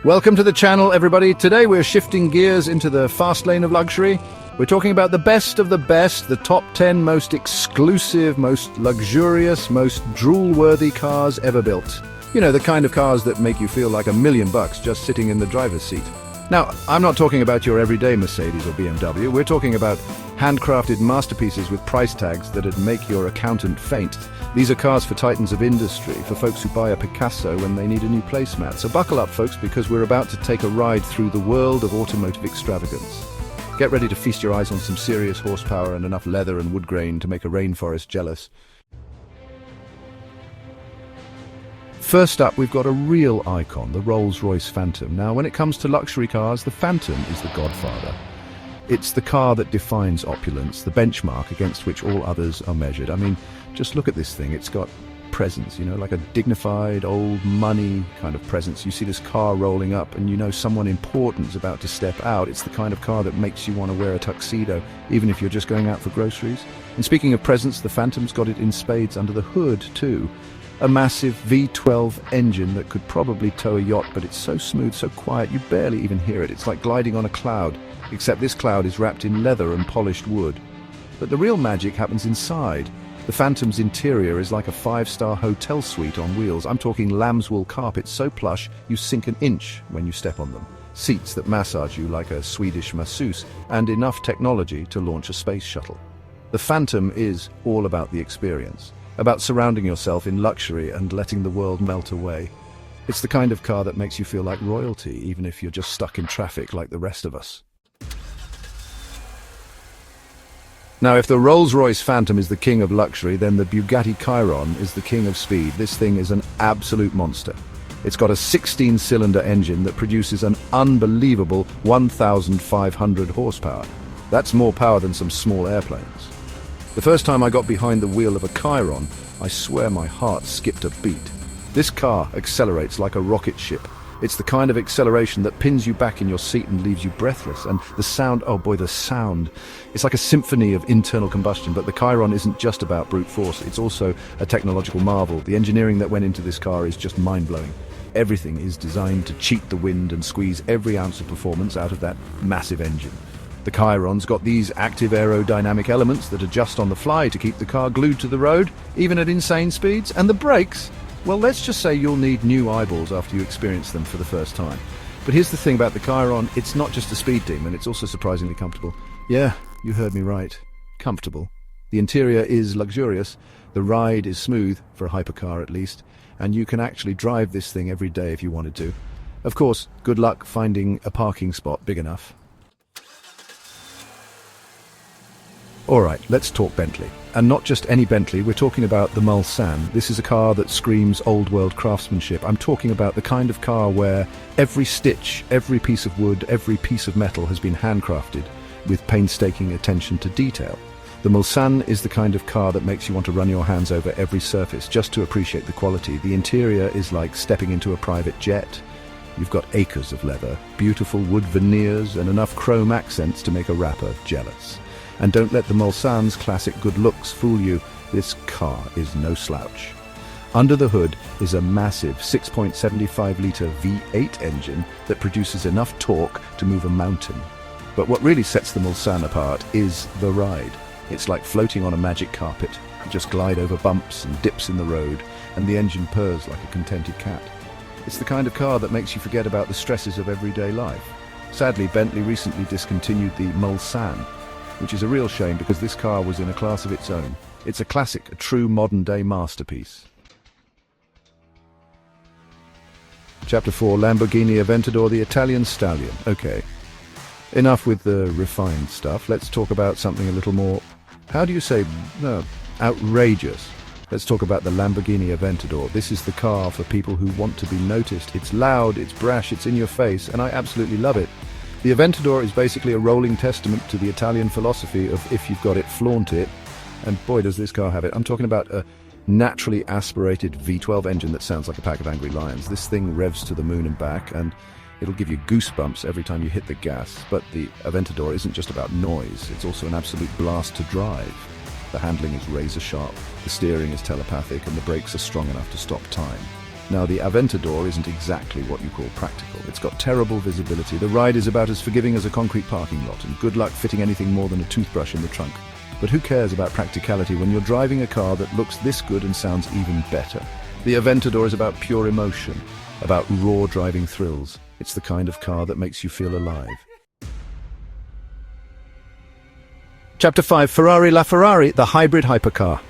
Welcome to the channel, everybody. Today we're shifting gears into the fast lane of luxury. We're talking about the best of the best, the top 10 most exclusive, most luxurious, most drool-worthy cars ever built. You know, the kind of cars that make you feel like $1 million just sitting in the driver's seat. Now, I'm not talking about your everyday Mercedes or BMW. We're talking about handcrafted masterpieces with price tags that'd make your accountant faint. These are cars for titans of industry, for folks who buy a Picasso when they need a new placemat. So buckle up, folks, because we're about to take a ride through the world of automotive extravagance. Get ready to feast your eyes on some serious horsepower and enough leather and wood grain to make a rainforest jealous. First up, we've got a real icon, the Rolls-Royce Phantom. Now, when it comes to luxury cars, the Phantom is the godfather. It's the car that defines opulence, the benchmark against which all others are measured. I mean, just look at this thing. It's got presence, you know, like a dignified, old money kind of presence. You see this car rolling up and you know someone important is about to step out. It's the kind of car that makes you want to wear a tuxedo, even if you're just going out for groceries. And speaking of presence, the Phantom's got it in spades under the hood, too. A massive V12 engine that could probably tow a yacht, but it's so smooth, so quiet, you barely even hear it. It's like gliding on a cloud, except this cloud is wrapped in leather and polished wood. But the real magic happens inside. The Phantom's interior is like a 5-star hotel suite on wheels. I'm talking lambswool carpets so plush you sink an inch when you step on them. Seats that massage you like a Swedish masseuse, and enough technology to launch a space shuttle. The Phantom is all about the experience, about surrounding yourself in luxury and letting the world melt away. It's the kind of car that makes you feel like royalty, even if you're just stuck in traffic like the rest of us. Now, if the Rolls-Royce Phantom is the king of luxury, then the Bugatti Chiron is the king of speed. This thing is an absolute monster. It's got a 16-cylinder engine that produces an unbelievable 1,500 horsepower. That's more power than some small airplanes. The first time I got behind the wheel of a Chiron, I swear my heart skipped a beat. This car accelerates like a rocket ship. It's the kind of acceleration that pins you back in your seat and leaves you breathless. And the sound, oh boy, the sound. It's like a symphony of internal combustion, but the Chiron isn't just about brute force. It's also a technological marvel. The engineering that went into this car is just mind-blowing. Everything is designed to cheat the wind and squeeze every ounce of performance out of that massive engine. The Chiron's got these active aerodynamic elements that adjust on the fly to keep the car glued to the road, even at insane speeds. And the brakes, well, let's just say you'll need new eyeballs after you experience them for the first time. But here's the thing about the Chiron, it's not just a speed demon, it's also surprisingly comfortable. Yeah, you heard me right. Comfortable. The interior is luxurious, the ride is smooth, for a hypercar at least, and you can actually drive this thing every day if you wanted to. Of course, good luck finding a parking spot big enough. Alright, let's talk Bentley. And not just any Bentley, we're talking about the Mulsanne. This is a car that screams old-world craftsmanship. I'm talking about the kind of car where every stitch, every piece of wood, every piece of metal has been handcrafted with painstaking attention to detail. The Mulsanne is the kind of car that makes you want to run your hands over every surface just to appreciate the quality. The interior is like stepping into a private jet. You've got acres of leather, beautiful wood veneers, and enough chrome accents to make a rapper jealous. And don't let the Mulsanne's classic good looks fool you. This car is no slouch. Under the hood is a massive 6.75-litre V8 engine that produces enough torque to move a mountain. But what really sets the Mulsanne apart is the ride. It's like floating on a magic carpet. You just glide over bumps and dips in the road, and the engine purrs like a contented cat. It's the kind of car that makes you forget about the stresses of everyday life. Sadly, Bentley recently discontinued the Mulsanne, which is a real shame because this car was in a class of its own. It's a classic, a true modern-day masterpiece. Chapter 4, Lamborghini Aventador, the Italian Stallion. Okay, enough with the refined stuff. Let's talk about something a little more, how do you say, outrageous. Let's talk about the Lamborghini Aventador. This is the car for people who want to be noticed. It's loud, it's brash, it's in your face, and I absolutely love it. The Aventador is basically a rolling testament to the Italian philosophy of if you've got it, flaunt it. And boy, does this car have it. I'm talking about a naturally aspirated V12 engine that sounds like a pack of angry lions. This thing revs to the moon and back, and it'll give you goosebumps every time you hit the gas. But the Aventador isn't just about noise, it's also an absolute blast to drive. The handling is razor sharp, the steering is telepathic, and the brakes are strong enough to stop time. Now, the Aventador isn't exactly what you call practical. It's got terrible visibility. The ride is about as forgiving as a concrete parking lot, and good luck fitting anything more than a toothbrush in the trunk. But who cares about practicality when you're driving a car that looks this good and sounds even better? The Aventador is about pure emotion, about raw driving thrills. It's the kind of car that makes you feel alive. Chapter 5, Ferrari LaFerrari, the hybrid hypercar.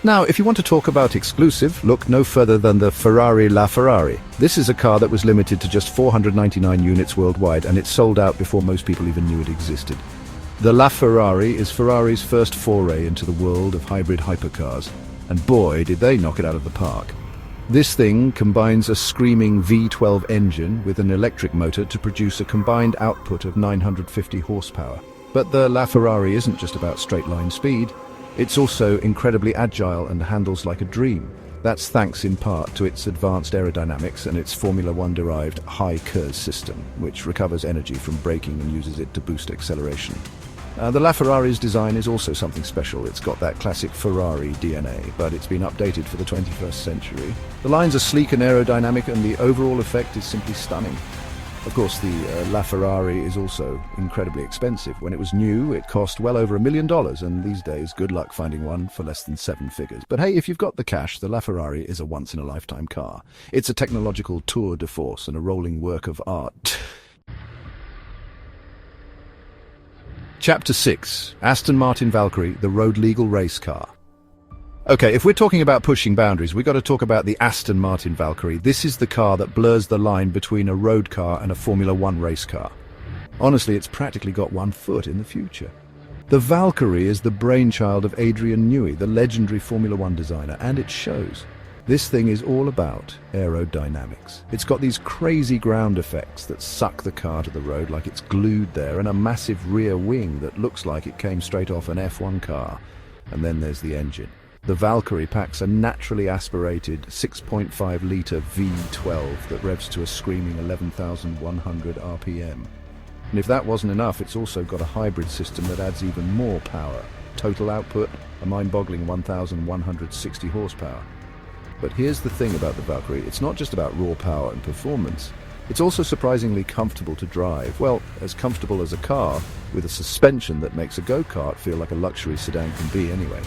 Now, if you want to talk about exclusive, look no further than the Ferrari LaFerrari. This is a car that was limited to just 499 units worldwide, and it sold out before most people even knew it existed. The LaFerrari is Ferrari's first foray into the world of hybrid hypercars, and boy, did they knock it out of the park. This thing combines a screaming V12 engine with an electric motor to produce a combined output of 950 horsepower. But the LaFerrari isn't just about straight-line speed. It's also incredibly agile and handles like a dream. That's thanks in part to its advanced aerodynamics and its Formula One-derived high-KERS system, which recovers energy from braking and uses it to boost acceleration. The LaFerrari's design is also something special. It's got that classic Ferrari DNA, but it's been updated for the 21st century. The lines are sleek and aerodynamic, and the overall effect is simply stunning. Of course, the LaFerrari is also incredibly expensive. When it was new, it cost well over $1 million, and these days, good luck finding one for less than 7 figures. But hey, if you've got the cash, the LaFerrari is a once-in-a-lifetime car. It's a technological tour de force and a rolling work of art. Chapter 6, Aston Martin Valkyrie, the road-legal race car. Okay, if we're talking about pushing boundaries, we've got to talk about the Aston Martin Valkyrie. This is the car that blurs the line between a road car and a Formula One race car. Honestly, it's practically got one foot in the future. The Valkyrie is the brainchild of Adrian Newey, the legendary Formula One designer, and it shows. This thing is all about aerodynamics. It's got these crazy ground effects that suck the car to the road like it's glued there, and a massive rear wing that looks like it came straight off an F1 car. And then there's the engine. The Valkyrie packs a naturally aspirated 6.5-litre V12 that revs to a screaming 11,100 RPM. And if that wasn't enough, it's also got a hybrid system that adds even more power. Total output, a mind-boggling 1,160 horsepower. But here's the thing about the Valkyrie, it's not just about raw power and performance. It's also surprisingly comfortable to drive. Well, as comfortable as a car, with a suspension that makes a go-kart feel like a luxury sedan can be anyway.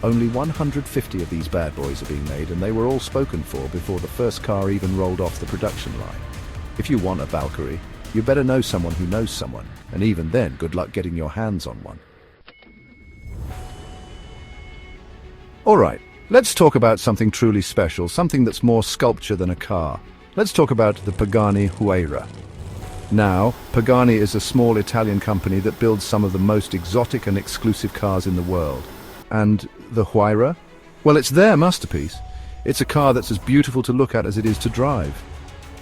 Only 150 of these bad boys are being made, and they were all spoken for before the first car even rolled off the production line. If you want a Valkyrie, you better know someone who knows someone, and even then, good luck getting your hands on one. Alright, let's talk about something truly special, something that's more sculpture than a car. Let's talk about the Pagani Huayra. Now, Pagani is a small Italian company that builds some of the most exotic and exclusive cars in the world. And the Huayra? Well, it's their masterpiece. It's a car that's as beautiful to look at as it is to drive.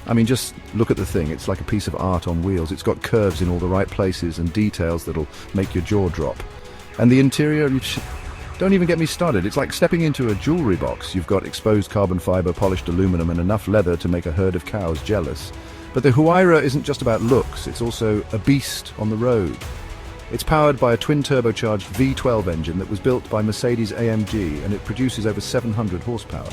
I mean, just look at the thing. It's like a piece of art on wheels. It's got curves in all the right places and details that'll make your jaw drop. And the interior, don't even get me started. It's like stepping into a jewelry box. You've got exposed carbon fiber, polished aluminum, and enough leather to make a herd of cows jealous. But the Huayra isn't just about looks. It's also a beast on the road. It's powered by a twin-turbocharged V12 engine that was built by Mercedes-AMG, and it produces over 700 horsepower.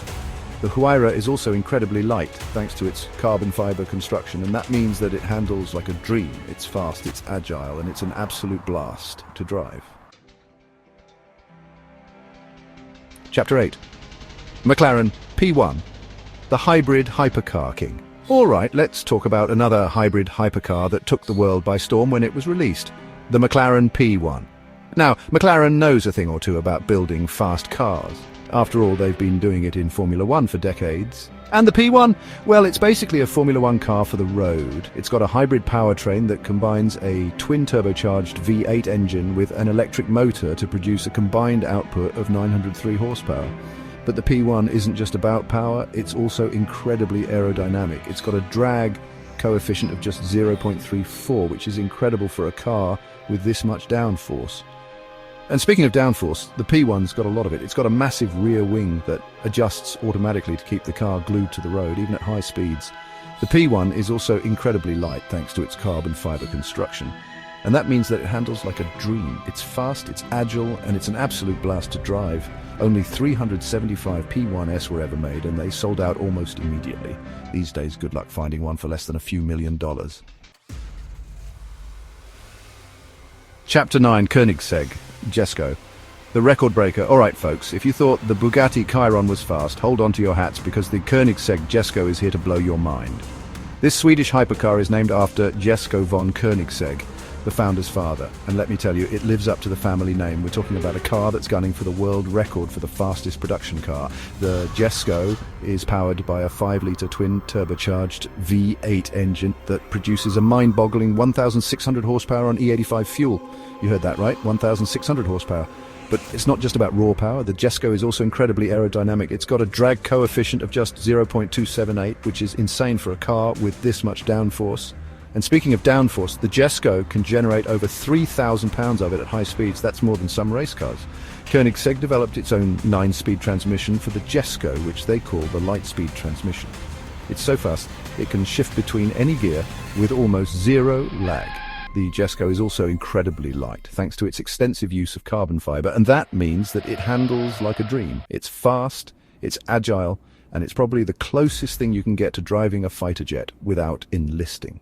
The Huayra is also incredibly light, thanks to its carbon fiber construction, and that means that it handles like a dream. It's fast, it's agile, and it's an absolute blast to drive. Chapter 8. McLaren P1, the hybrid hypercar king. Alright, let's talk about another hybrid hypercar that took the world by storm when it was released. The McLaren P1. Now, McLaren knows a thing or two about building fast cars. After all, they've been doing it in Formula One for decades. And the P1? Well, it's basically a Formula One car for the road. It's got a hybrid powertrain that combines a twin-turbocharged V8 engine with an electric motor to produce a combined output of 903 horsepower. But the P1 isn't just about power, it's also incredibly aerodynamic. It's got a drag coefficient of just 0.34, which is incredible for a car with this much downforce. And speaking of downforce, the P1's got a lot of it. It's got a massive rear wing that adjusts automatically to keep the car glued to the road, even at high speeds. The P1 is also incredibly light thanks to its carbon fiber construction. And that means that it handles like a dream. It's fast, it's agile, and it's an absolute blast to drive. Only 375 P1S were ever made, and they sold out almost immediately. These days, good luck finding one for less than a few $1,000,000. Chapter 9, Koenigsegg, Jesko. The record breaker. Alright folks, if you thought the Bugatti Chiron was fast, hold on to your hats because the Koenigsegg Jesko is here to blow your mind. This Swedish hypercar is named after Jesko von Koenigsegg, the founder's father, and let me tell you, it lives up to the family name. We're talking about a car that's gunning for the world record for the fastest production car. The Jesko is powered by a 5-litre twin-turbocharged V8 engine that produces a mind-boggling 1,600 horsepower on E85 fuel. You heard that right, 1,600 horsepower. But it's not just about raw power. The Jesko is also incredibly aerodynamic. It's got a drag coefficient of just 0.278, which is insane for a car with this much downforce. And speaking of downforce, the Jesko can generate over 3,000 pounds of it at high speeds. That's more than some race cars. Koenigsegg developed its own 9-speed transmission for the Jesko, which they call the light-speed transmission. It's so fast, it can shift between any gear with almost zero lag. The Jesko is also incredibly light, thanks to its extensive use of carbon fiber, and that means that it handles like a dream. It's fast, it's agile, and it's probably the closest thing you can get to driving a fighter jet without enlisting.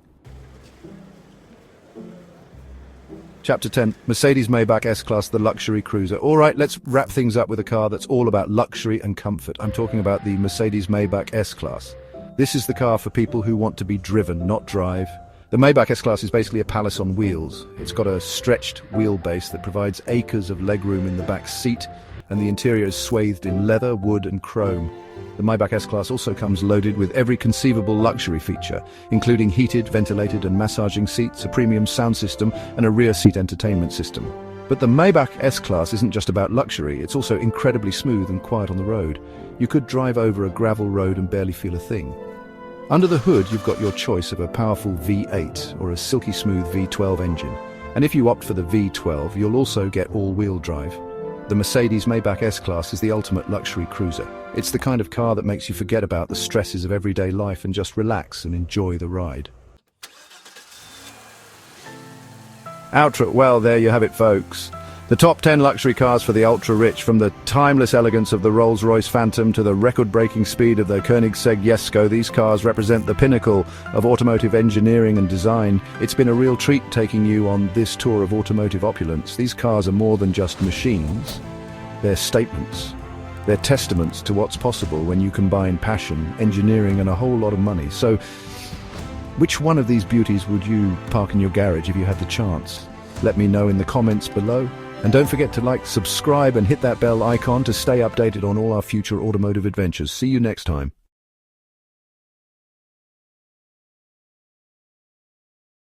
Chapter 10, Mercedes-Maybach S-Class, the luxury cruiser. All right, let's wrap things up with a car that's all about luxury and comfort. I'm talking about the Mercedes-Maybach S-Class. This is the car for people who want to be driven, not drive. The Maybach S-Class is basically a palace on wheels. It's got a stretched wheelbase that provides acres of legroom in the back seat, and the interior is swathed in leather, wood and chrome. The Maybach S-Class also comes loaded with every conceivable luxury feature, including heated, ventilated and massaging seats, a premium sound system and a rear seat entertainment system. But the Maybach S-Class isn't just about luxury, it's also incredibly smooth and quiet on the road. You could drive over a gravel road and barely feel a thing. Under the hood, you've got your choice of a powerful V8 or a silky smooth V12 engine. And if you opt for the V12, you'll also get all-wheel drive. The Mercedes-Maybach S-Class is the ultimate luxury cruiser. It's the kind of car that makes you forget about the stresses of everyday life and just relax and enjoy the ride. Outro. Well, there you have it, folks. The top 10 luxury cars for the ultra-rich, from the timeless elegance of the Rolls-Royce Phantom to the record-breaking speed of the Koenigsegg Jesko. These cars represent the pinnacle of automotive engineering and design. It's been a real treat taking you on this tour of automotive opulence. These cars are more than just machines. They're statements. They're testaments to what's possible when you combine passion, engineering and a whole lot of money. So, which one of these beauties would you park in your garage if you had the chance? Let me know in the comments below. And don't forget to like, subscribe and hit that bell icon to stay updated on all our future automotive adventures. See you next time.